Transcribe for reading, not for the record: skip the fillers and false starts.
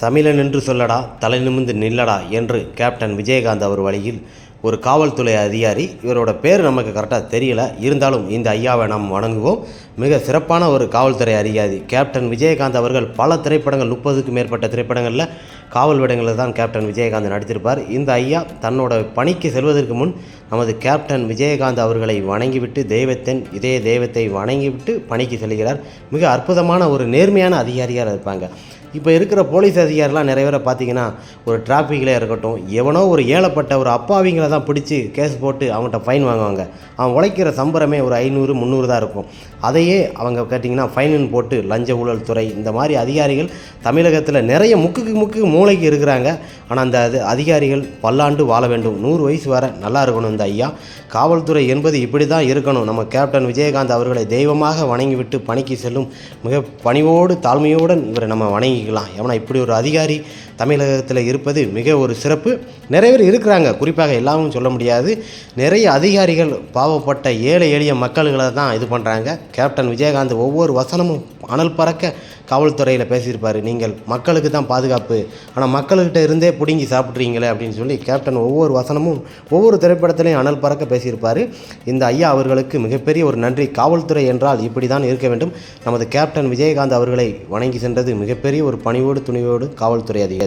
தமிழன் என்று சொல்லடா, தலை நிமிர்ந்து நில்லடா என்று கேப்டன் விஜயகாந்த் அவர் வழியில் ஒரு காவல்துறை அதிகாரி, இவரோட பேர் நமக்கு கரெக்டாக தெரியல, இருந்தாலும் இந்த ஐயாவை நாம் வணங்குவோம். மிக சிறப்பான ஒரு காவல்துறை அதிகாரி கேப்டன் விஜயகாந்த் அவர்கள். பல திரைப்படங்கள், 30க்கும் மேற்பட்ட திரைப்படங்களில் காவல் வேடங்களில் தான் கேப்டன் விஜயகாந்த் நடித்திருப்பார். இந்த ஐயா தன்னோட பணிக்கு செல்வதற்கு முன் நமது கேப்டன் விஜயகாந்த் அவர்களை வணங்கிவிட்டு, இதே தெய்வத்தை வணங்கிவிட்டு பணிக்கு செல்கிறார். மிக அற்புதமான ஒரு நேர்மையான அதிகாரியாக இருப்பாங்க. இப்போ இருக்கிற போலீஸ் அதிகாரிலாம் நிறைய பேரை பார்த்தீங்கன்னா, ஒரு டிராஃபிக்கில் இருக்கட்டும், எவனோ ஒரு ஏழப்பட்ட ஒரு அப்பாவிங்களை தான் பிடிச்சி கேஸ் போட்டு அவங்கள்ட்ட ஃபைன் வாங்குவாங்க. அவன் உழைக்கிற சம்பளமே ஒரு 500, 300 தான் இருக்கும். அதையே அவங்க கேட்டிங்கன்னா ஃபைனுன்னு போட்டு லஞ்ச ஊழல் துறை இந்த மாதிரி அதிகாரிகள் தமிழகத்தில் நிறைய முக்கு மூளைக்கு இருக்கிறாங்க. ஆனால் அந்த அதிகாரிகள் பல்லாண்டு வாழ வேண்டும், 100 வயசு வர நல்லா இருக்கணும். இந்த ஐயா காவல்துறை என்பது இப்படி தான் இருக்கணும். நம்ம கேப்டன் விஜயகாந்த் அவர்களை தெய்வமாக வணங்கிவிட்டு பணிக்கு செல்லும் மிக பணிவோடு தாழ்மையோடு இவரை நம்ம வணங்கிக்கலாம். ஏன்னா இப்படி ஒரு அதிகாரி தமிழகத்தில் இருப்பது மிக ஒரு சிறப்பு. நிறைய பேர் இருக்கிறாங்க, குறிப்பாக எல்லாரும் சொல்ல முடியாது. நிறைய அதிகாரிகள் பாவப்பட்ட ஏழை எளிய மக்கள்களை தான் இது பண்ணுறாங்க. கேப்டன் விஜயகாந்த் ஒவ்வொரு வசனமும் அனல் பறக்க காவல்துறையில் பேசியிருப்பார். நீங்கள் மக்களுக்கு தான் பாதுகாப்பு, ஆனால் மக்கள்கிட்ட இருந்தே பிடுங்கி சாப்பிட்றீங்களே அப்படின்னு சொல்லி கேப்டன் ஒவ்வொரு வசனமும் ஒவ்வொரு திரைப்படத்திலையும் அனல் பறக்க பேசியிருப்பார். இந்த ஐயா அவர்களுக்கு மிகப்பெரிய ஒரு நன்றி. காவல்துறை என்றால் இப்படி தான் இருக்க வேண்டும். நமது கேப்டன் விஜயகாந்த் அவர்களை வணங்கி சென்றது மிகப்பெரிய ஒரு பணிவோடு துணிவோடு காவல்துறை அதிகாரி.